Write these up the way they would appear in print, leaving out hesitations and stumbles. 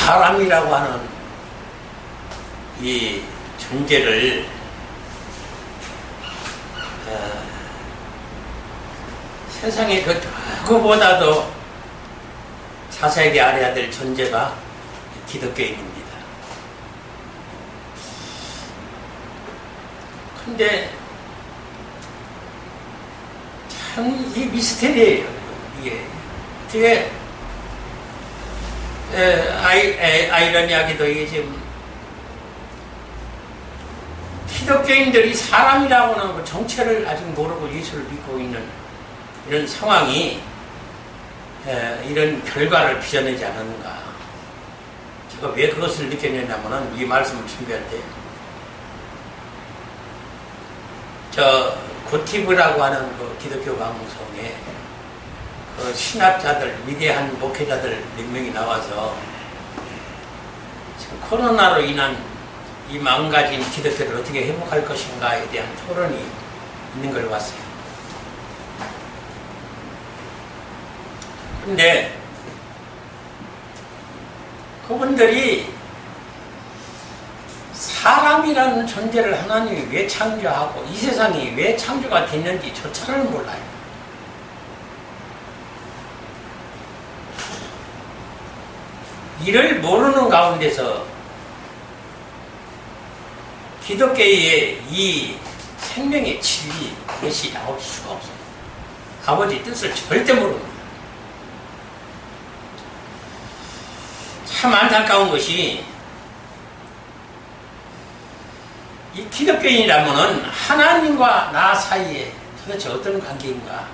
사람이라고 하는 이 존재를 세상에 그보다도 자세하게 알아야 될 존재가 기독교인입니다. 근데 참 이 미스테리예요. 이게 어떻게 아이러니하게도 이게 지금 기독교인들이 사람이라고 하는 그 정체를 아직 모르고 예수를 믿고 있는 이런 상황이 이런 결과를 빚어내지 않았는가. 제가 왜 그것을 느꼈냐면은 이 말씀을 준비할 때 고티브라고 하는 그 기독교 방송에 그 신학자들, 위대한 목회자들 몇 명이 나와서 지금 코로나로 인한 이 망가진 기독교를 어떻게 회복할 것인가에 대한 토론이 있는 걸 봤어요. 근데 그분들이 사람이라는 존재를 하나님이 왜 창조하고 이 세상이 왜 창조가 됐는지 조차를 몰라요. 이를 모르는 가운데서 기독교의 이 생명의 진리 것이 나올 수가 없어요. 아버지 뜻을 절대 모릅니다. 참 안타까운 것이 이 기독교인이라면은 하나님과 나 사이에 도대체 어떤 관계인가?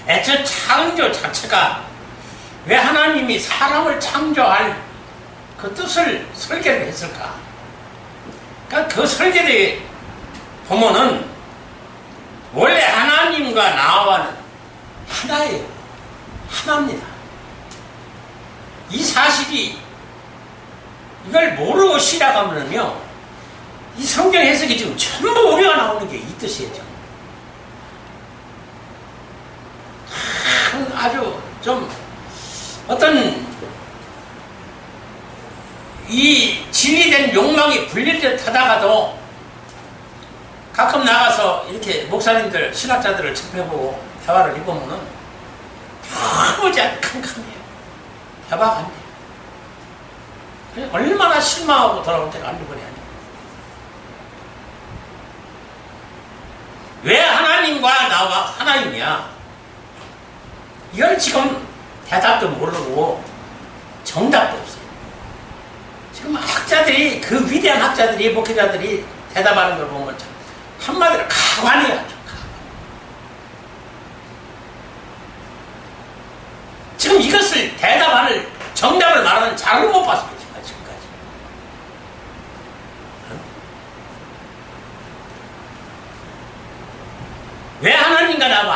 애초 창조 자체가 왜 하나님이 사람을 창조할 그 뜻을 설계를 했을까? 그러니까 그 설계를 보면은 원래 하나님과 나와는 하나예요. 하나입니다. 이 사실이 이걸 모르고 시작하면요, 이 성경 해석이 지금 전부 오류가 나오는 게 이 뜻이에요. 아주 좀 어떤 이 진리된 욕망이 불릴 듯 하다가도 가끔 나가서 이렇게 목사님들, 신학자들을 접해보고 대화를 해보면은 아무지 캄캄해요. 대화가 안 돼요. 얼마나 실망하고 돌아올 때가 한두 번이 아니에요. 왜 하나님과 나와 하나님이야? 이걸 지금 대답도 모르고 정답도 없어요. 지금 학자들이, 그 위대한 학자들이, 목회자들이 대답하는 걸 보면 참 한마디로 가관이야. 가관. 지금 이것을 대답하는 정답을 말하는 자를 못 봤어요. 지금까지. 왜 하나님과 나와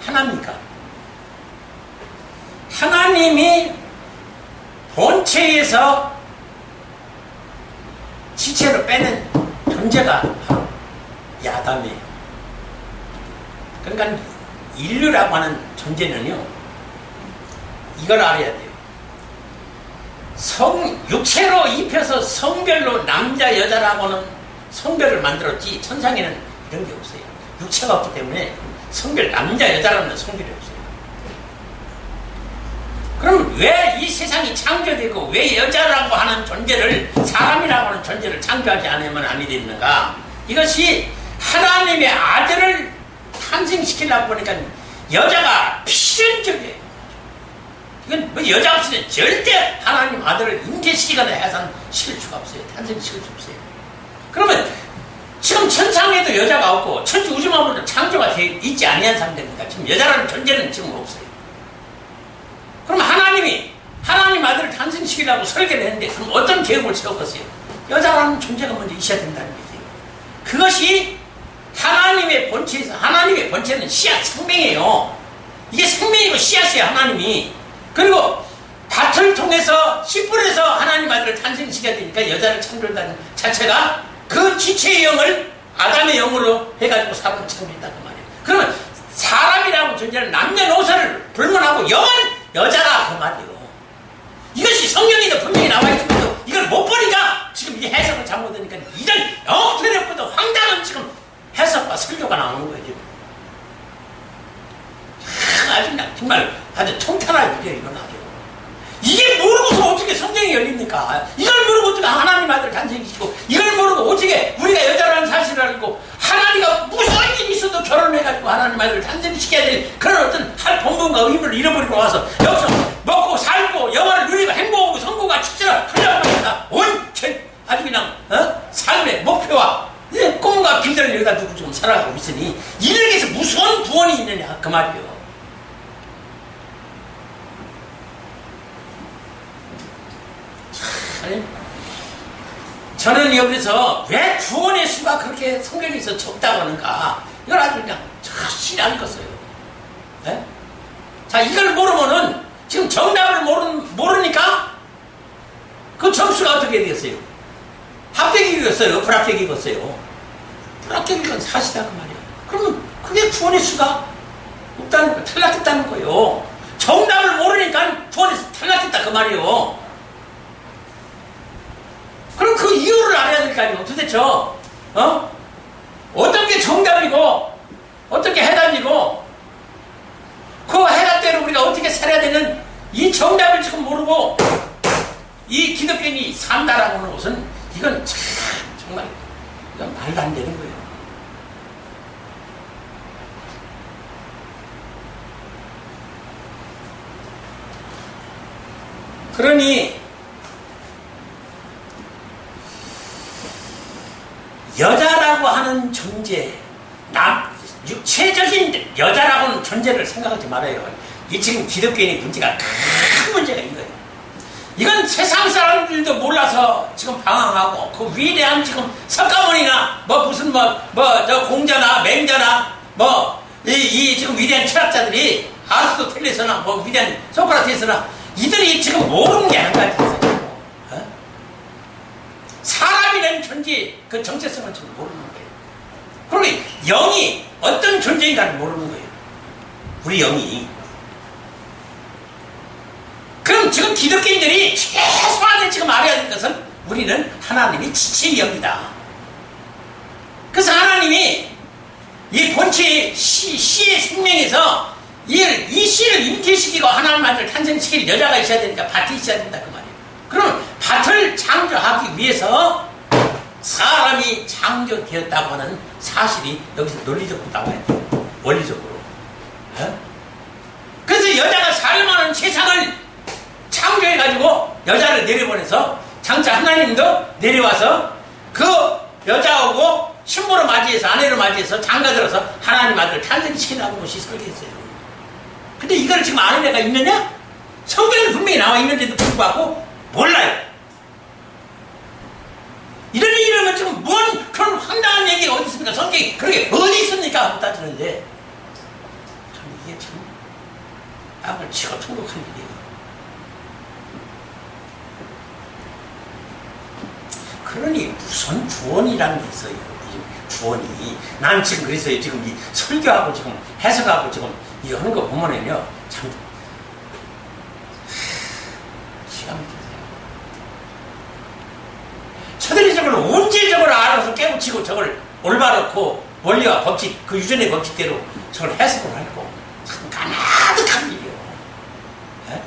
하나입니까? 하나님이 본체에서 지체로 빼는 존재가 바로 이 아담이에요. 그러니까 인류라고 하는 존재는요, 이걸 알아야 돼요. 육체로 입혀서 성별로 남자, 여자라고는 성별을 만들었지, 천상에는 이런 게 없어요. 육체가 없기 때문에 성별, 남자, 여자라는 성별이 없어요. 그럼 왜 이 세상이 창조되고 왜 여자라고 하는 존재를, 사람이라고 하는 존재를 창조하지 않으면 아니 됐는가? 이것이 하나님의 아들을 탄생시키려고 보니까 여자가 필연적이에요. 이건 뭐 여자 없이는 절대 하나님 아들을 잉태시키거나 해산시킬 수가 없어요. 탄생시킬 수 없어요. 그러면 지금 천상에도 여자가 없고 천지 우주만물도 창조가 되어 있지 아니한 상태입니다. 지금 여자라는 존재는 지금 없어요. 그럼 하나님 아들을 탄생시키려고 설계를 했는데 그럼 어떤 계획을 세웠겠어요? 여자라는 존재가 먼저 있어야 된다는 얘기예요. 그것이 하나님의 본체에서, 하나님의 본체는 씨앗, 생명이에요. 이게 생명이고 씨앗이에요, 하나님이. 그리고 밭을 통해서 씨 뿌려서 하나님 아들을 탄생시켜야 되니까 여자를 창조한다는 자체가 그 지체의 영을 아담의 영으로 해가지고 사람을 창조했다는 말이에요. 그러면 사람이라고 존재는 남녀노소를 불문하고 영은 여자라 그 말이에요. 이것이 성경에도 분명히 나와 있음에도 이걸 못 보니까 지금 이 해석을 잘못하니까 이런 영토력보다 황당한 지금 해석과 설교가 나오는 거예요. 지금. 아주 그냥 정말 아주 통탄할 일이에요. 이건 아주. 이게 모르고서 어떻게 성경이 열립니까? 이걸 모르고 어떻게 하나님 아들 탄생시키고 이걸 모르고 어떻게 우리가 여자라는 사실을 알고 하나님과 무슨 일이 있어도 결혼해가지고 하나님 아들 탄생시켜야 될 그런 어떤 할 본분과 의무를 잃어버리고 와서 여기서 먹고 살고 영화를 누리고 행복하고 성공과 축제를 하려고 합니다. 온전 아주 그냥 삶의 목표와 꿈과 비전을 여기다 두고 지금 살아가고 있으니 이렇게 해서 무슨 구원이 있느냐 그 말이에요. 저는 여기서 왜 구원의 수가 그렇게 성경에서 적다고 하는가 이걸 아주 그냥 자신이 안 껐어요. 네? 자 이걸 모르면은 지금 정답을 모르니까 그 점수가 어떻게 되겠어요? 합격이겠어요? 불합격이겠어요? 불합격인 건 사실이다 그 말이에요. 그러면 그게 구원의 수가 없다는 거, 탈락했다는 거예요. 정답을 모르니까 구원에서 탈락했다 그 말이에요. 그럼 그 이유를 알아야 될 거 아니에요. 도대체 어떤 게 정답이고 어떻게 해답이고 그 해답대로 우리가 어떻게 살아야 되는 이 정답을 지금 모르고 이 기독교인이 산다라고 하는 것은 이건 참 정말 이건 말도 안 되는 거예요. 그러니 여자라고 하는 존재, 육체적인 여자라고 하는 존재를 생각하지 말아요. 이 지금 기독교인의 문제가 큰 문제가 있는 거예요. 이건 세상 사람들도 몰라서 지금 방황하고 그 위대한 지금 석가모니나 무슨 저 공자나 맹자나 이 지금 위대한 철학자들이 아리스토텔레스나 위대한 소크라테스나 이들이 지금 모르는 게 한 가지 있어요. 사람이라는 존재 그 정체성을 지금 모르는 거예요. 그러니 영이 어떤 존재인가를 모르는 거예요. 우리 영이. 그럼 지금 기독교인들이 최소한의 지금 알아야 될 것은 우리는 하나님이 지체의 영이다. 그래서 하나님이 이 본체의 씨의 생명에서 이 씨를 잉태시키고 하나님 아들 탄생시킬 여자가 있어야 되니까 밭이 있어야 된다 그 말이에요. 그럼 밭을 창조하기 위해서 사람이 창조되었다고 하는 사실이 여기서 논리적으로 나와요. 원리적으로. 그래서 여자가 살만한 세상을 창조해가지고 여자를 내려보내서 장차 하나님도 내려와서 그 여자하고 신부로 맞이해서 아내로 맞이해서 장가들어서 하나님 아들 탄생시키라는 것이 설계했어요. 근데 이걸 지금 아는 애가 있느냐? 성경에 분명히 나와 있는데도 불구하고 몰라요. 이러면 지금 뭔 그런 황당한 얘기가 어디 있습니까? 성경이 그렇게 어디 있습니까? 하고 따지는데 참 이게 참 악을 치고 통곡한 일이에요. 그러니 무슨 구원이라는 게 있어요. 구원이. 난 지금 그래서요. 지금 이 설교하고 지금 해석하고 지금 이거 하는 거 보면은요. 참 기가 막혀요. 저들이 저걸 언제 저걸 알아서 깨우치고 저걸 올바르고 원리와 법칙, 그 유전의 법칙대로 저걸 해석을 하고 참 가나득한 일이에요. 네?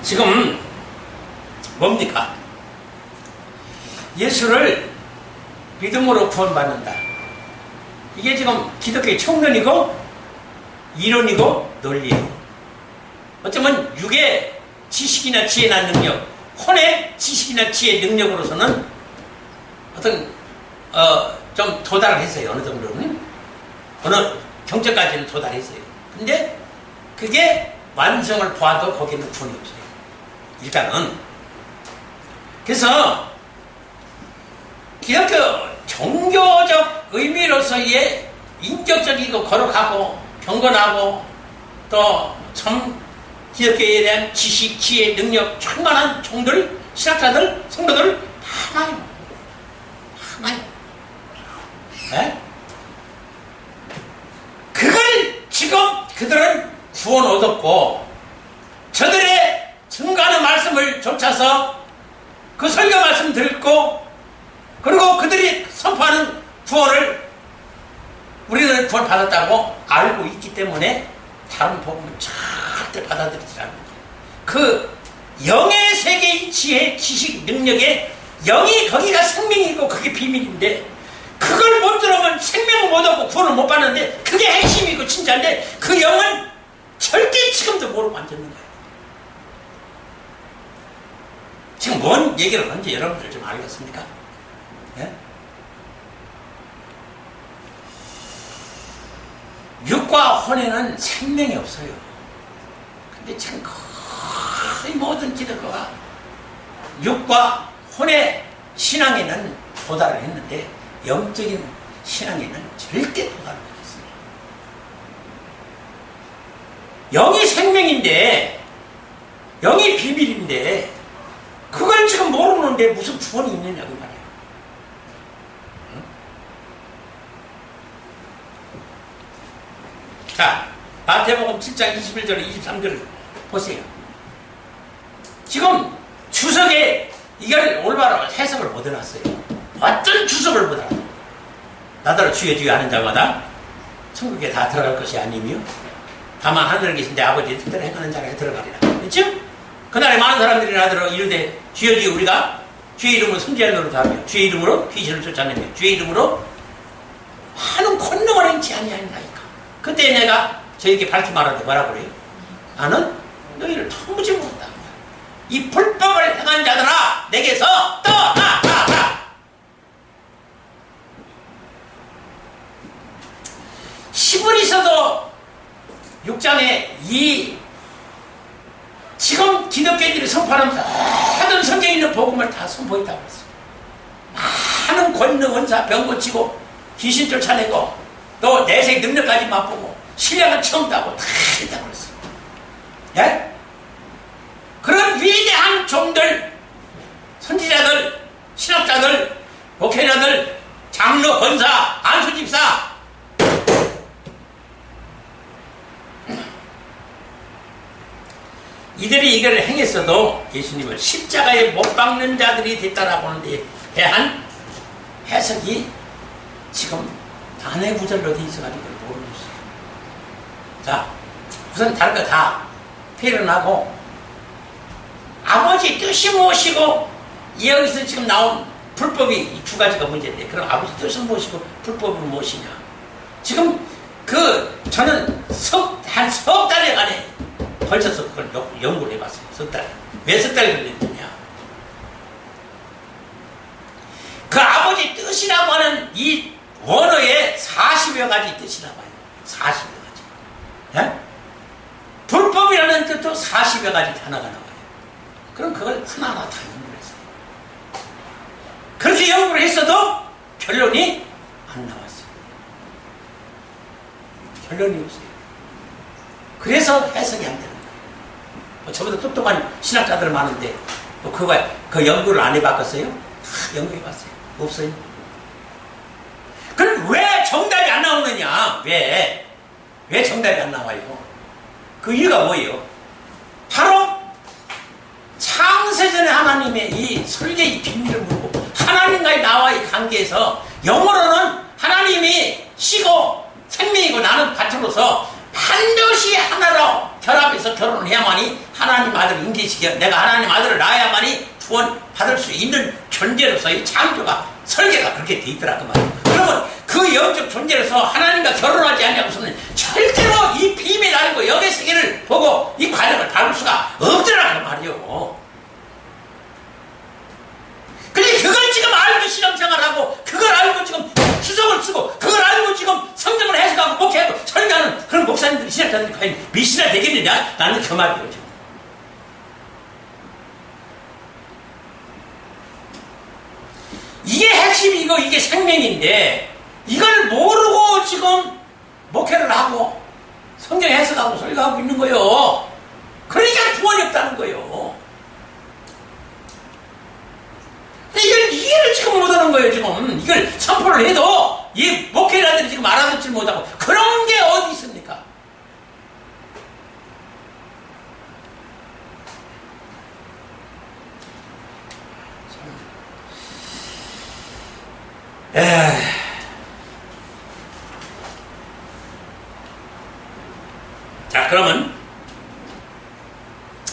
지금 뭡니까? 예수를 믿음으로 구원받는다. 이게 지금 기독교의 총론이고 이론이고 논리예요. 어쩌면 육의 지식이나 지혜나 능력, 혼의 지식이나 지혜 능력으로서는 어떤 좀 도달했어요. 어느 정도는 어느 경제까지는 도달했어요. 근데 그게 완성을 보아도 거기는 구원이 없어요. 일단은 그래서 기독교 종교적 의미로서의 인격적이고 거룩하고 경건하고 또 참 기독교에 대한 지식, 지혜, 능력 충만한 종들, 신학자들, 성도들 많아요. 가만히. 에? 그걸 지금 그들은 구원 얻었고 저들의 증거하는 말씀을 쫓아서 그 설교 말씀 듣고 그리고 그들이 선포하는 구원을 우리는 구원 받았다고 알고 있기 때문에 다른 복음은 절대 받아들이지 않는 거예요. 그 영의 세계의 지혜, 지식, 능력에 영이 거기가 생명이고 그게 비밀인데 그걸 못 들으면 생명을 못 얻고 구원을 못 받는데 그게 핵심이고 진짜인데 그 영은 절대 지금도 모르고 앉았는 거예요. 지금 뭔 얘기를 하는지 여러분들 좀 알겠습니까? 예? 육과 혼에는 생명이 없어요. 근데 참 거의 모든 기독교가 육과 혼의 신앙에는 도달을 했는데 영적인 신앙에는 절대 도달을 못했습니다. 영이 생명인데 영이 비밀인데 그걸 지금 모르는데 무슨 구원이 있느냐고 말이에요. 응? 자, 마태복음 7장 21절 23절 보세요. 지금 주석에 이걸 올바로 해석을 못 해놨어요. 어떤 주석을 못 해놨어요. 나더러 주여 주여 하는 자마다 천국에 다 들어갈 것이 아니며 다만 하늘에 계신 내 아버지의 뜻대로 행하는 자가 들어가리라. 그렇죠? 그날에 많은 사람들이 나더러 이르되 주여 주여 우리가 주의 이름으로 선지자를 노릇하며 주의 이름으로 귀신을 쫓아내며 주의 이름으로 많은 권능을 행치 아니하니까. 그때 내가 저에게 밝히 말하는데 뭐라고 그래요? 나는 너희를 통무지 못한다. 이 불법을 행한 자들아 내게서 떠나가라. 10을 있어도 6장에 이 지금 기독교인들이 선포하는 모든 성경에 있는 복음을 다 선포했다고 그랬어요. 많은 권능, 원사, 병 고치고 귀신 쫓아내고 또 내색 능력까지 맛보고 신령한 처음 따고 다 했다고 그랬어요. 예? 그런 위대한 종들, 선지자들, 신학자들, 목회자들, 장로, 권사, 안수집사 이들이 이걸 행했어도 예수님을 십자가에 못 박는 자들이 됐다라고 하는 데 대한 해석이 지금 단의 구절로 돼 있어가지고 모르고 있어요. 자, 우선 다른 거 다 패러나고 아버지 뜻이 무엇이고 여기서 지금 나온 불법이 이 두 가지가 문제인데 그럼 아버지 뜻은 무엇이고 불법은 무엇이냐. 지금 저는 한 석 달에 간에 걸쳐서 그걸 연구를 해봤어요. 석 달. 왜 석 달이 걸렸느냐. 그 아버지 뜻이라고 하는 이 원어에 40여 가지 뜻이라고 해요. 40여 가지. 예? 불법이라는 뜻도 40여 가지 단어가 나와요. 그럼 그걸 하나하나 다 연구를 했어요. 그렇게 연구를 했어도 결론이 안 나왔어요. 결론이 없어요. 그래서 해석이 안 되는 거예요. 저보다 똑똑한 신학자들 많은데 또 그 연구를 안 해봤겠어요? 다 연구해봤어요. 없어요. 그럼 왜 정답이 안 나오느냐? 왜 정답이 안 나와요? 그 이유가 뭐예요? 바로 창세전에 하나님의 이 설계의 비밀을 물고 하나님과의 나와의 관계에서 영어로는 하나님이 씨고 생명이고 나는 밭으로서 반드시 하나로 결합해서 결혼을 해야만이 하나님 아들을 인계시켜 내가 하나님 아들을 낳아야만이 구원 받을 수 있는 존재로서의 창조가 설계가 그렇게 돼 있더라고 말이에요. 그러면 그 영적 존재로서 하나님과 결혼하지 않냐고서는 절대로 이 비밀 아니고 영의 세계를 보고 이 과정을 밟을 수가 없더라고 말이에요. 근데 그걸 지금 알고 신앙생활하고 그걸 알고 지금 주석을 쓰고 그걸 알고 지금 성경을 해석하고 목회하고 설교하는 그런 목사님들이 신학자들이 과연 미신아 되겠느냐? 나는 그 말이에요 지금. 이게 핵심이고 이게 생명인데 이걸 모르고 지금 목회를 하고 성경 해석하고 설교하고 있는 거예요. 그러니까 구원이 없다는 거예요. 근데 이걸 이해를 지금 못하는 거예요 지금. 이걸 선포를 해도 이 목회자들이 지금 알아듣지 못하고 그런 게 어디 있습니까? 자, 그러면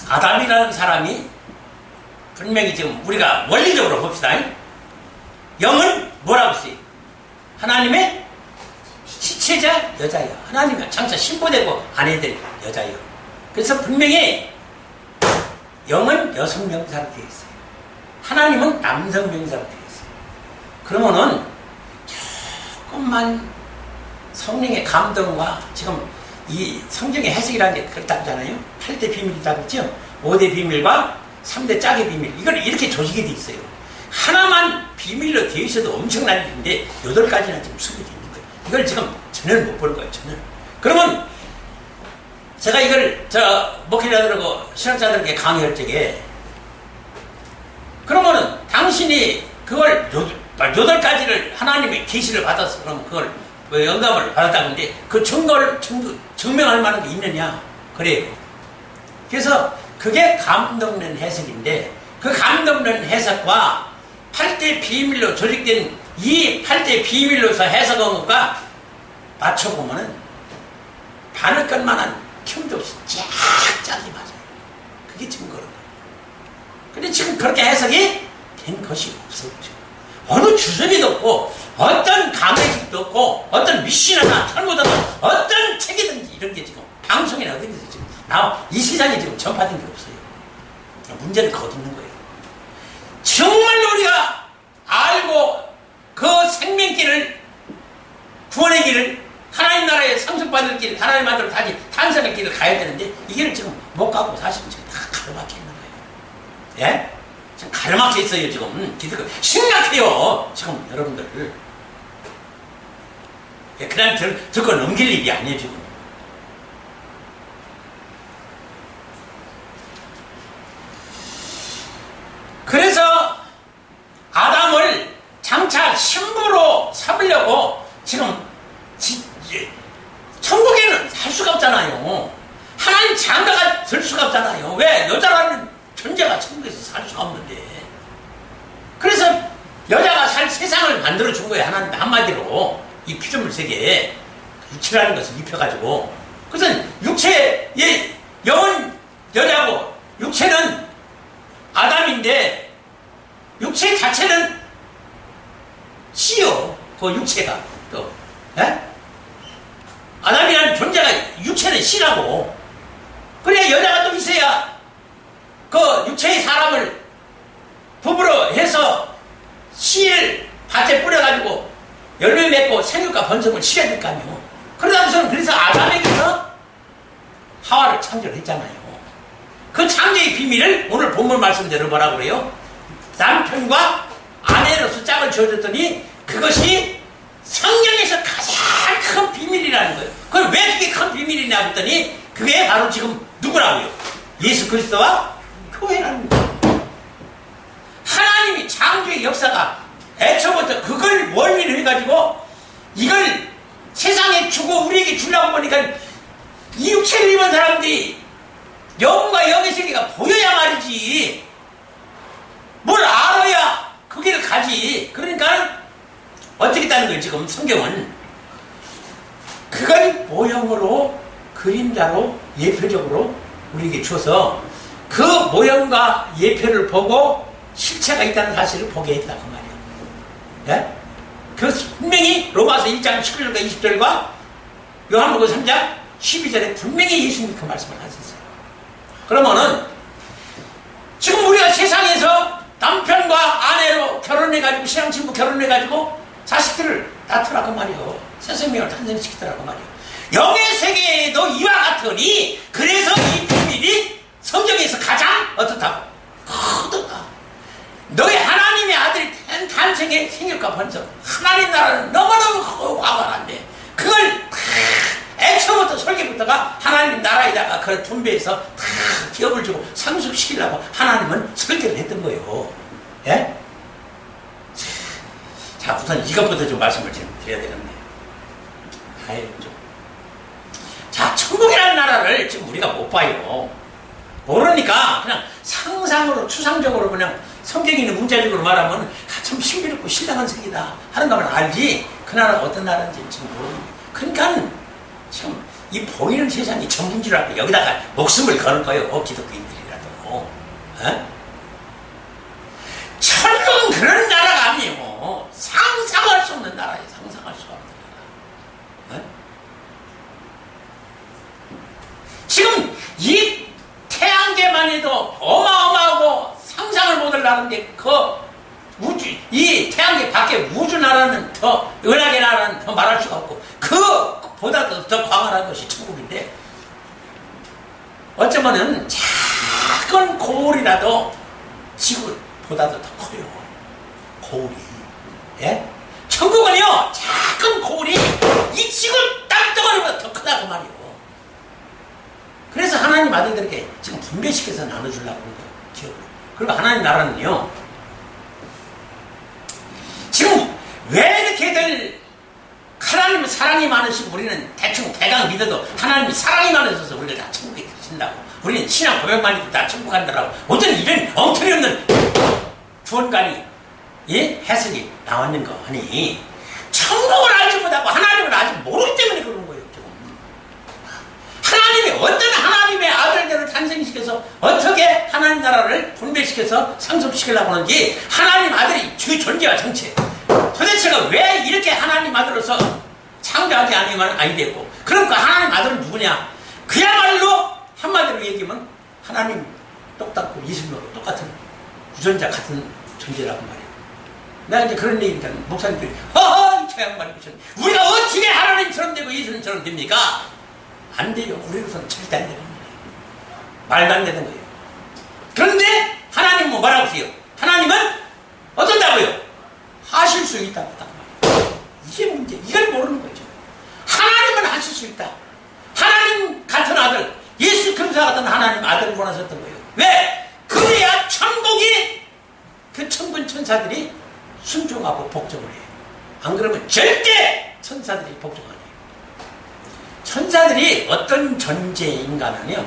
아담이라는 사람이 분명히 지금 우리가 원리적으로 봅시다. 영은 뭐라고 했어요? 하나님의 지체자 여자예요. 하나님의 장차 신부되고 아내들 여자예요. 그래서 분명히 영은 여성 명사로 되어 있어요. 하나님은 남성 명사로 되어 있어요. 그러면은 조금만 성령의 감동과 지금 이 성경의 해석이라는 게 그렇다고 하잖아요. 8대 비밀이라고 했죠. 5대 비밀과 3대 짝의 비밀. 이걸 이렇게 조직이 되어 있어요. 하나만 비밀로 되어 있어도 엄청난 일인데 8가지나 지금 수급이 있는 거예요. 이걸 지금 전혀 못 볼 거예요. 전혀. 그러면 제가 이걸 목회자들하고 신학자들에게 강의할 적에 그러면은 당신이 그걸 8가지를 하나님의 계시를 받아서 그러면 그걸 영감을 받았다는데 그 증거를 증명할 만한 게 있느냐? 그래요. 그래서 그게 감동된 해석인데 그 감동된 해석과 8대 비밀로 조직된 이 8대 비밀로서 해석한 것과 맞춰보면은 바늘 것만한 틈도 없이 쫙 맞아요. 그게 증거로. 근데 지금 그렇게 해석이 된 것이 없었죠. 어느 주석이도 없고 어떤 강의식도 없고 어떤 미신이나 탈무드나 어떤 책이든지 이런 게 지금 방송이나 어떤 데서 지금 이 세상에 지금 전파된 게 없어요. 문제는 거기 있는 거예요. 정말 우리가 알고 그 생명길을 구원의 길을 하나님 나라에 상속받을 길 하나님 만들어 다시 탄생의 길을 가야 되는데 이 길을 지금 못 가고 사실은 지금 다 가로막혀 있는 거예요. 예? 지금 가로막혀 있어요. 지금 심각해요. 지금 여러분들 그냥 듣고 넘길 일이 아니에요. 지금 그래서 아담을 장차 신부로 삼으려고 지금 천국에는 살 수가 없잖아요. 하나님 장가가 될 수가 없잖아요. 왜? 여자라는 존재가 천국에서 살 수가 없는데. 그래서 여자가 살 세상을 만들어준 거예요. 하나님 한마디로 이 피조물 세계에 육체라는 것을 입혀가지고. 그래서 육체의 영은 여자고 육체는 아담인데 육체 자체는 씨요. 그 육체가 또 아담이라는 존재가 육체는 씨라고. 그래야 여자가 또 있어야 그 육체의 사람을 부부로 해서 씨를 밭에 뿌려가지고 열매 맺고 생육과 번성을 시켜야 될 거 아니에요. 그래서 아담에게서 하와를 창조했잖아요. 그 창조의 비밀을 오늘 본문 말씀대로 뭐라고 그래요? 남편과 아내로서 짝을 지어줬더니 그것이 성경에서 가장 큰 비밀이라는 거예요. 그럼 왜 그게 큰 비밀이냐 했더니 그게 바로 지금 누구라고요? 예수 그리스도와 교회라는 거예요. 하나님이 창조의 역사가 애초부터 그걸 원리를 해가지고 이걸 세상에 주고 우리에게 주려고 보니까 이 육체를 입은 사람들이 영과 영의 세계가 보여야 말이지. 뭘 알아야 그 길을 가지. 그러니까 어떻게 했다는 거예요. 지금 성경은 그걸 모형으로 그림자로 예표적으로 우리에게 줘서 그 모형과 예표를 보고 실체가 있다는 사실을 보게 했다 그 말이에요. 예? 그 분명히 로마서 1장 19절과 20절과 요한복음 3장 12절에 분명히 예수님이 그 말씀을 하셨어요. 그러면은 지금 우리가 세상에서 남편과 아내로 결혼해가지고 신앙친부 결혼해가지고 자식들을 낳더라고 말이요. 새 생명을 탄생시키더라고 말이요. 영의 세계에도 이와 같으니 그래서 이 비밀이 성경에서 가장 어떻다고? 크다. 너희 하나님의 아들이 탄생의 생일과 번성 하나님 나라는 너무너무 과관한데 그걸 애초부터 설계부터가 하나님 나라에다가 그걸 분배해서 다 기업을 주고 상속시키려고 하나님은 설계를 했던 거예요. 예? 자, 우선 이것부터 좀 말씀을 좀 드려야 되겠네요. 아이고, 좀. 자, 천국이라는 나라를 지금 우리가 못 봐요. 모르니까 그냥 상상으로, 추상적으로 그냥 성경에 있는 문자적으로 말하면 참 신비롭고 신랑한 색이다 하는 거면 알지, 그 나라가 어떤 나라인지 지금 모르는 거예요. 그러니까 지금 이 보이는 세상이 전부인지라고 여기다가 목숨을 거는 거예요. 기독교인들이라도. 천국은 그런 나라가 아니에요. 상상할 수 없는 나라예요. 상상할 수 없는 나라. 지금 이 태양계만 해도 어마어마하고 상상을 못할 나라인데 그 우주, 이 태양계 밖에 우주 나라는 더, 은하계 나라는 더 말할 수가 없고 그보다도 더 광활한 것이 천국인데, 어쩌면은 작은 고울이라도 지구보다도 더 커요. 고울이. 예? 천국은요, 작은 고울이 이 지구 땅덩어리보다 더 크다고 말이에요. 그래서 하나님 아들들에게 지금 분배시켜서 나눠주려고 하는 거예요. 기업으로. 그리고 하나님 나라는요, 지금 왜 이렇게들 하나님 사랑이 많으시고 우리는 대충 대강 믿어도 하나님이 사랑이 많으셔서 우리가 다 천국에 계신다고, 우리는 신앙 고백만 해도 다 천국 간다라고 어떤 이런 엉터리 없는 구원관이, 예? 해석이 나왔는 거 아니, 천국을 알지 못하고 하나님을 아직 모르기 때문에 그런 거예요. 하나님이 어떤 하나님의 아들들을 탄생시켜서 어떻게 하나님 나라를 분배시켜서 상속시키려고 하는지, 하나님 아들이 그 존재와 정체, 도대체가 왜 이렇게 하나님 아들로서 창조하지 않으면 아니 됐고, 그럼 그 하나님 아들은 누구냐? 그야말로 한마디로 얘기하면 하나님 똑같고 예수님하고 똑같은 유전자 같은 존재라고 말이에요. 내가 이제 그런 얘기니까 목사님들이 허허 저 양반이 우리가 어떻게 하나님처럼 되고 예수님처럼 됩니까? 안 돼요. 우리로서는 절대 안 되는 거예요. 말도 안 되는 거예요. 그런데 하나님은 뭐라고 해요? 하나님은 어떤다고요? 하실 수 있다고 말이에요. 이게 문제. 이걸 모르는 거죠. 하나님은 하실 수 있다. 하나님 같은 아들, 예수 그리스도 같은 하나님 아들을 원하셨던 거예요. 왜? 그래야 천국이, 그 천군 천사들이 순종하고 복종을 해요. 안 그러면 절대 천사들이 복종 안 해요. 천사들이 어떤 존재인가는요,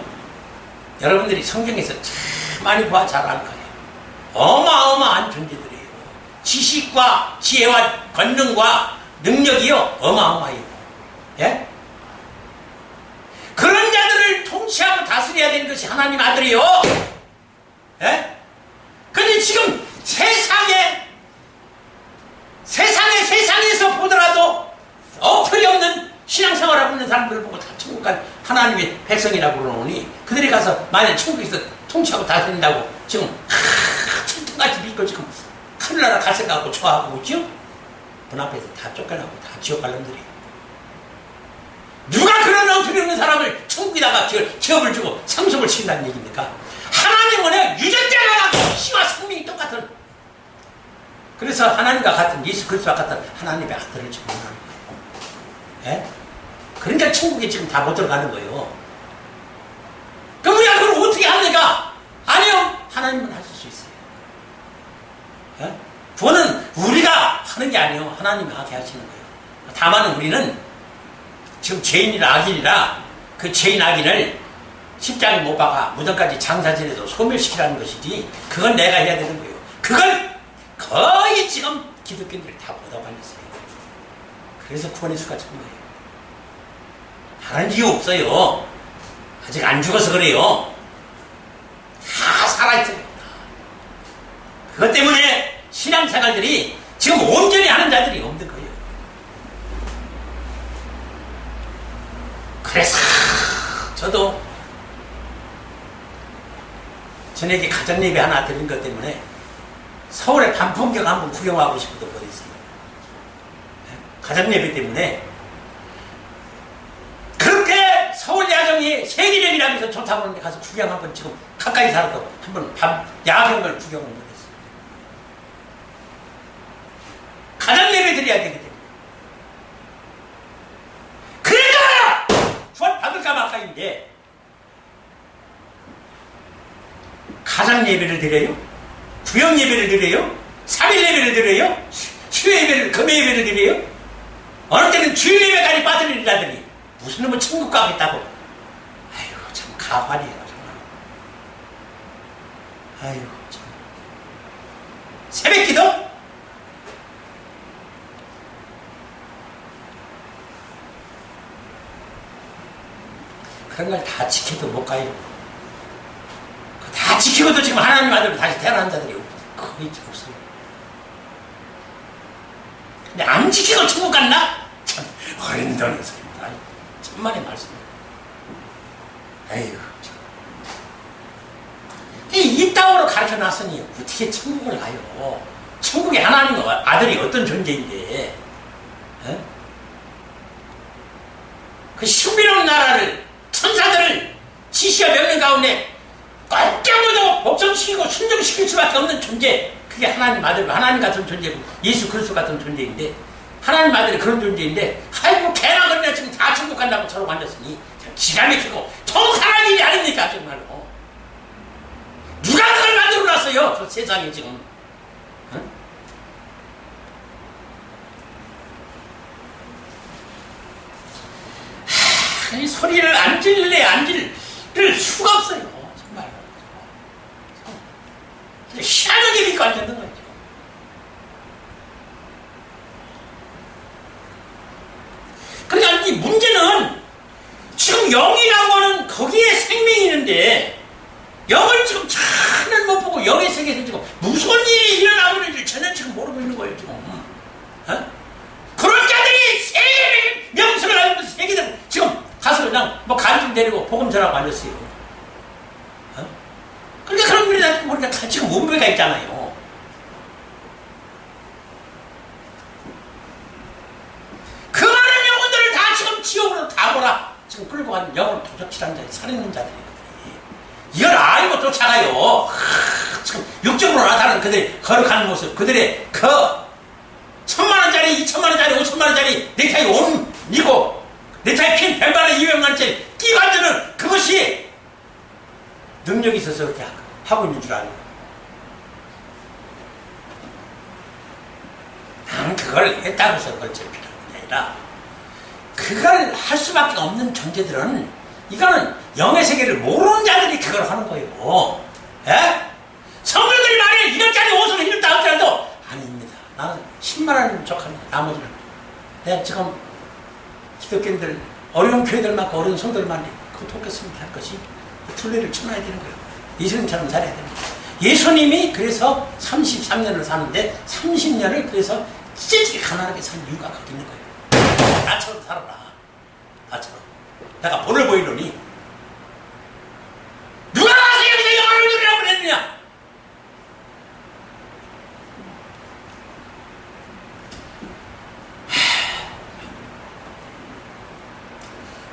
여러분들이 성경에서 참 많이 봐 잘 알 거예요. 어마어마한 존재들이에요. 지식과 지혜와 권능과 능력이요 어마어마해요. 예? 그런 자들을 통치하고 다스려야 되는 것이 하나님 아들이요. 예? 근데 지금 세상에서 보더라도 엉터리 없는 신앙생활하고 있는 사람들을 보고 다 천국 간 하나님의 백성이라고 그러노니, 그들이 가서 만약 천국에서 통치하고 다스린다고 지금 천통같이 믿고 지금 하늘나라 갈 생각하고 좋아하고 있죠? 문 앞에서 다 쫓겨나고 다 지옥 갈 놈들이. 누가 그런 엉터리 없는 사람을 천국에다가 기업을 주고 상속을 시킨다는 얘기입니까? 하나님은 유전자가 같고 씨와 생명이 똑같은, 그래서 하나님과 같은, 예수 그리스도와 같은 하나님의 아들을 지금 원하는 거예요. 예? 그러니까 천국에 지금 다 못 들어가는 거예요. 그럼 우리가 그걸 어떻게 합니까? 아니요. 하나님은 하실 수 있어요. 예? 구원은 우리가 하는 게 아니에요. 하나님이 하게 하시는 거예요. 다만 우리는 지금 죄인이라 악인이라 그 죄인 악인을 십자가에 못 박아 무덤까지 장사 지내서 소멸시키라는 것이지, 그건 내가 해야 되는 거예요. 그걸 거의 지금 기독교인들이 다 못하고 앉았어요. 그래서 구원의 수가 적은 거예요. 다른 이유 없어요. 아직 안 죽어서 그래요. 다 살아있어요. 그것 때문에 신앙생활들이 지금 온전히 하는 자들이 없는 거예요. 그래서 저도 저녁에 가정예배 하나 드린 것 때문에 서울의 단풍경 한번 구경하고 싶어도 어디 있어요. 가정예배 때문에 그렇게 서울 야경이 세계적이라면서 좋다고 하는데 가서 구경 한번, 지금 가까이 살아도 한번 야경을 구경을 못했어요. 가정예배 드려야 되기 때문에. 그러니까 구원 받을까 말까인데, 가정예배를 드려요? 구역예배를 드려요? 3일 예배를 드려요? 수요 예배를, 금요 예배를 드려요? 어느 때는 주일 예배까지 빠뜨리라더니 무슨 놈의 천국 가겠다고. 아이고, 참 가관이에요, 정말. 아이고, 참. 새벽 기도? 그런 걸 다 지켜도 못 가요. 다 지키고도 지금 하나님 아들로 다시 태어난 자들이 거의 없어요. 근데 안 지키고 천국 갔나? 참 어린다는 소리입니다. 천만의 말씀입니다. 아이고 참. 이 땅으로 가르쳐 놨으니 어떻게 천국을 가요? 천국이 하나님 아들이 어떤 존재인데, 그 신비로운 나라를, 천사들을 지시와 명령 가운데 꼼짝도 복종시키고 순종시킬 수밖에 없는 존재, 그게 하나님 아들이고 하나님 같은 존재고 예수 그리스도 같은 존재인데, 하나님 아들이 그런 존재인데, 아이고 개나 그러냐 지금 다 천국 간다고 저러고 앉았으니 기가 막히고 통사한 일이 아닙니까 정말로. 누가 그걸 만들어 놨어요 저 세상에 지금. 이 소리를 안 질래 안 질를 수가 없어요 정말. 희한하게 믿고 앉았는 거예요. 그러니까 이 문제는 지금 영이라고 하는 거기에 생명이 있는데, 영을 지금 전혀 못 보고 영의 세계에서 지금 무슨 일이 일어나고 있는지 전혀 지금 모르고 있는 거예요 지금. 그런 자들이 세계 명성을 가지고 세계들 지금 가서 그냥 뭐 간증 데리고 복음 전하고 앉았어요. 그러니까 그런 분이 우리가 다 지금 문제가 있잖아요. 그 많은 영혼들을 다 지금 지옥으로 다 보라 지금 끌고 가는 영혼 도적질한 자들이 살아있는 자들이거든요. 이걸 알고 쫓아가요. 지금 육적으로 나타나는 그들이 거룩한 모습, 그들의 그 1000만원짜리, 2000만원짜리, 5천만원짜리 넥타이 온 이고 넥타이 핀 100만원, 200만원짜리 끼고 앉는 그것이 능력이 있어서 그렇게 하고 있는 줄 알고, 난 그걸 했다고 해서 그걸 제필하는 게 아니라, 그걸 할 수밖에 없는 존재들은, 이거는 영의 세계를 모르는 자들이 그걸 하는 거예요. 예? 성도들이 만약에 이것짜리 옷을 입었다 할지라도 아닙니다. 나는 10만원이면 족합니다. 나머지는 내가 지금 기독교인들 어려운 교회들만큼 어려운 성도들만 그 돕겠습니다 할 것이 둘레를 쳐놔야 되는 거예요. 예수님처럼 살아야 됩니다. 예수님이 그래서 33년을 사는데 30년을 그래서 찌질이 가난하게 산 이유가 거기 있는 거예요. 나처럼 살아라. 나처럼. 내가 본을 보이노니 누가 나와서 여기서 영화를 누리라고 그랬느냐?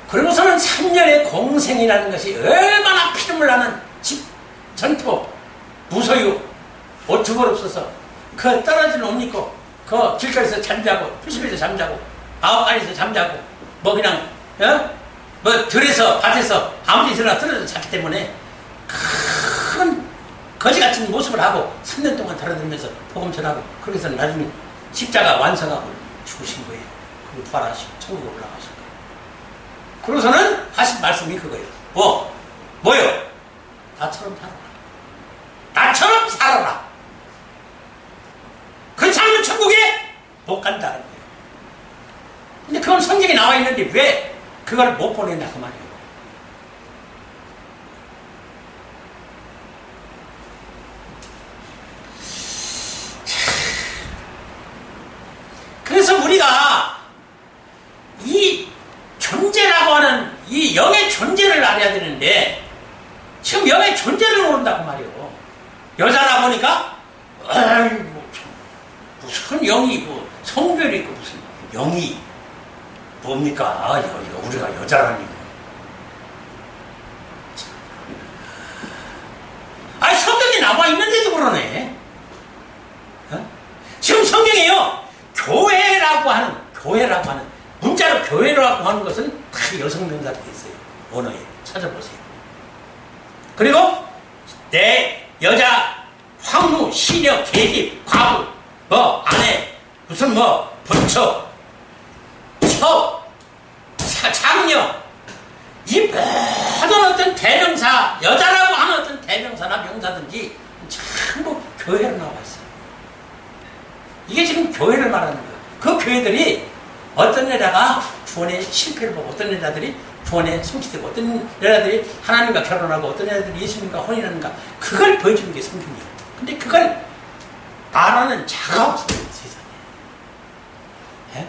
그러고서는 3년의 공생이라는 것이 얼마나 피눈물 나는 집, 전투, 무소유, 옷 두 벌 없어서 그 떨어지는 옷 입고 그 길거리에서 잠자고 풀숲에서 잠자고 아웃간에서 잠자고 뭐 그냥 뭐 들에서 밭에서 아무 데서나 떨어져 잤기 때문에 큰 거지같은 모습을 하고 3년 동안 돌아다니면서 복음 전하고, 그렇게 해서 나중에 십자가 완성하고 죽으신 거예요. 그리고 부활하시고 천국으로 올라가신 거예요. 그러고서는 하신 말씀이 그거예요. 뭐요? 나처럼 살아라. 나처럼 살아라. 그렇지 않으면 천국에 못 간다는 거예요. 근데 그건 성경에 나와 있는데 왜 그걸 못 보냈냐 그 말이에요. 그래서 우리가 이 존재라고 하는 이 영의 존재를 알아야 되는데, 지금 영의 존재를 모른다고 말이에요. 여자라 보니까 무슨 영이 있고 성별이 있고 무슨 영이 뭡니까? 우리가 여자라니. 아니 성경에 나와 있는데도 그러네. 지금 성경에요, 교회라고 하는 문자로 교회라고 하는 것은 다 여성 명사가 되어 있어요. 언어에 찾아보세요. 그리고 내 여자, 황후, 시녀, 계집, 과부, 아내, 무슨 뭐 부처, 척, 장녀, 이 모든 어떤 대명사, 여자라고 하는 어떤 대명사나 명사든지 전부 교회로 나와 있어요. 이게 지금 교회를 말하는 거예요. 그 교회들이 어떤 여자가 구원의 실패를 보고, 어떤 여자들이 구원에 성취되고, 어떤 여자들이 하나님과 결혼하고, 어떤 여자들이 예수님과 혼인하는가, 그걸 보여주는 게 성경이에요. 근데 그걸 말하는 자가 없어요, 세상에. 예?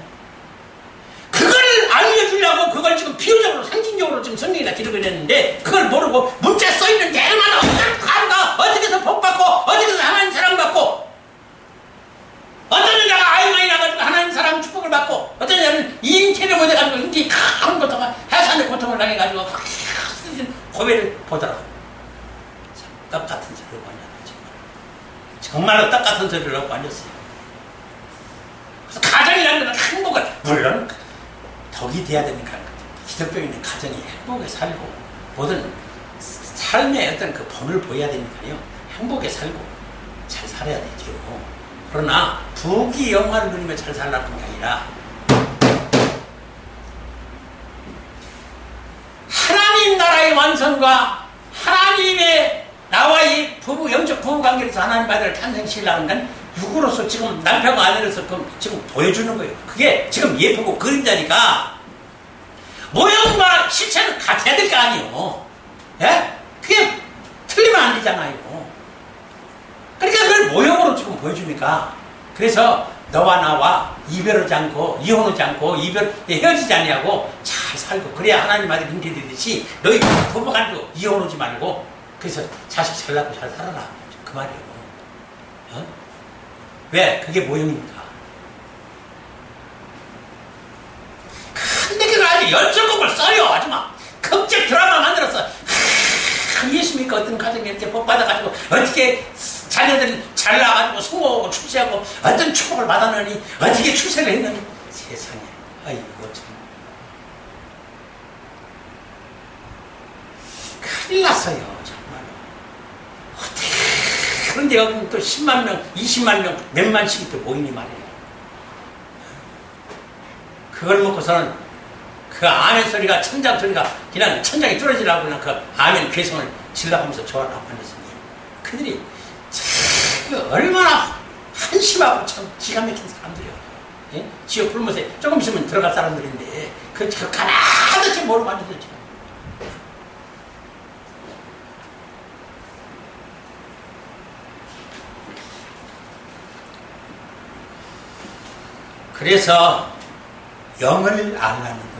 그걸 알려주려고 그걸 지금 비유적으로, 상징적으로 지금 성경에다 기록을 했는데, 그걸 모르고 문자 써있는 게 얼마나 가루가 어떻게 해서 복받고, 어떻게 해서 하나님 사랑받고, 어떤 여자가 아이 많이 나가지고 하나님 사랑 축복을 받고, 어떤 여자는 인체를 못해가지고 인체 큰 고통을, 해산의 고통을 당해가지고 고배를 보더라고. 참 떡같은 소리를 하고 앉았다. 정말로 떡같은 소리를 하고 앉았어요. 그래서 가정이라는 건 행복을, 물론 덕이 돼야 되니까 기독교 있는 가정이 행복에 살고, 모든 삶의 어떤 그 본을 보여야 되니까요, 행복에 살고 잘 살아야 되죠. 그러나 부귀 영화를 누리며 잘 살라는 게 아니라, 하나님 나라의 완성과 하나님의 나와의 부부, 영적 부부 관계에서 하나님 아들을 탄생시키려는 건 육으로서 지금 남편과 아내로서 지금 보여주는 거예요. 그게 지금 예쁘고 그림자니까 모형과 실체는 같아야 될 거 아니에요. 예? 그게 틀리면 안 되잖아요. 그러니까 그걸 모형으로 지금 보여주니까, 그래서 너와 나와 이별하지 않고, 이혼하지 않고, 헤어지지 아니하고 잘 살고, 그래야 하나님 아들 인기되듯이 너희 부부간도 이혼하지 말고, 그래서 자식 잘 낳고 잘 살아라, 그 말이에요. 어? 왜? 그게 모형입니까? 근데 그걸 아주 열정곡을 써요. 아주 막 극적 드라마 만들었어. 예수님과 어떤 가정이 이렇게 복받아가지고 어떻게 자녀들이 잘 나가지고 성공하고 출세하고 어떤 축복을 받았느니, 어떻게 출세를 했느니, 세상에, 아이고 참 큰일 났어요, 정말로. 어떻게. 그런데 여기 또 10만 명, 20만 명, 몇만씩이 또 모이니 말이에요. 그걸 먹고서는 그 아멘 소리가, 천장 소리가 그냥 천장이 뚫어지라고 그냥 그 아멘 괴성을 질러가면서 좋아하고 앉았으니, 그들이 참 얼마나 한심하고 참 기가 막힌 사람들이에요. 예? 지옥 불못에 조금 있으면 들어갈 사람들인데, 그 가나다지 모르고 앉았어요. 그래서 영을 알라는 거.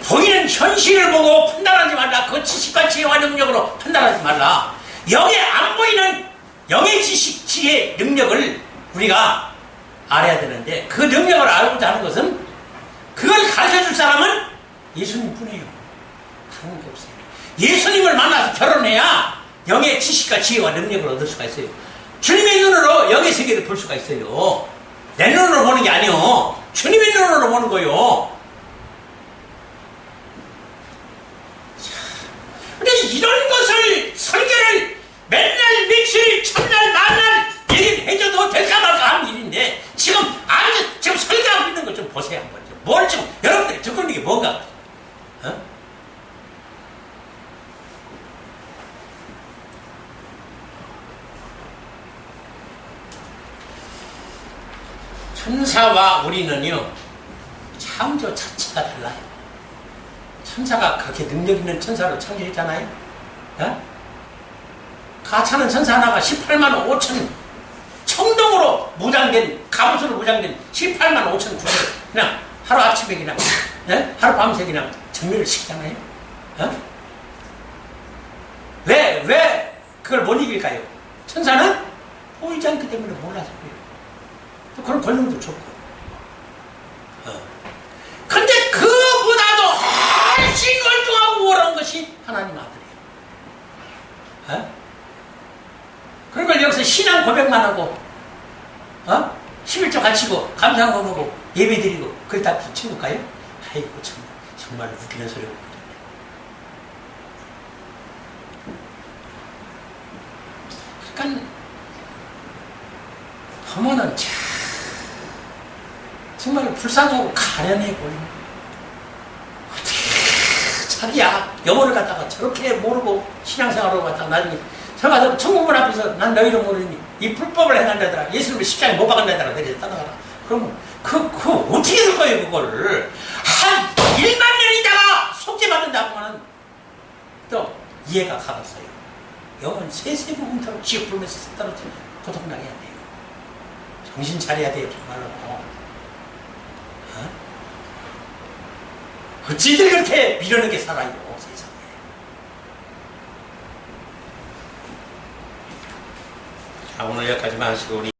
보이는 현실을 보고 판단하지 말라. 그 지식과 지혜와 능력으로 판단하지 말라. 영에 안 보이는 영의 지식, 지혜, 능력을 우리가 알아야 되는데, 그 능력을 알고자 하는 것은, 그걸 가르쳐줄 사람은 예수님뿐이에요. 다른 게 없어요. 예수님을 만나서 결혼해야 영의 지식과 지혜와 능력을 얻을 수가 있어요. 주님의 눈으로 영의 세계를 볼 수가 있어요. 내 눈으로 보는 게 아니요, 주님의 눈으로 보는 거요. 근데 이런 것을, 설계를 맨날 며칠, 첫날, 만날 얘기를 해줘도 될까 말까 하는 일인데, 지금 설계하고 있는 것 좀 보세요, 한번. 뭘 지금 여러분들이 듣고 있는 게 뭔가, 어? 천사와 우리는요, 창조 자체가 달라요. 천사가 그렇게 능력 있는 천사로 창조했잖아요. 어? 가차는 천사 하나가 18만 5천 청동으로 무장된, 갑옷으로 무장된 18만 5천 군을 그냥 하루아침에 그냥, 예? 하룻밤새 그냥 정리를 시키잖아요. 어? 왜 그걸 못 이길까요? 천사는 보이지 않기 때문에 몰라서 그래요. 또 그런 권능도 좋고. 근데 그보다도 훨씬 월등하고 우월한 것이 하나님 아들이에요. 어? 그런 걸 여기서 신앙 고백만 하고, 11조 갖추고, 감상하고, 예배 드리고, 그렇다 친구가요? 아이고, 정말 웃기는 소리고. 그러니까, 부모는 참 정말 불쌍하고 가련해 보이는 어떻게 자기야 영혼을 갖다가 저렇게 모르고 신앙생활을 갖다가 나중에 설마 천국문 앞에서 난 너희를 모르니 이 불법을 행한다더라 예수님을 십자가에 못 박은다더라 그래서 따라가라. 그러면 그 어떻게 될 거예요 그거를 한 1만 년이다가 속죄받는다고 하면 또 이해가 가겠어요. 영혼 세세부분타로 지옥 불면서 떨어지면 도둑나게 해야 돼요. 정신 차려야 돼요 정말로. 어찌들 그렇게 미련하게 살아요 세상에. 자 오늘 여기까지만 하시고 우리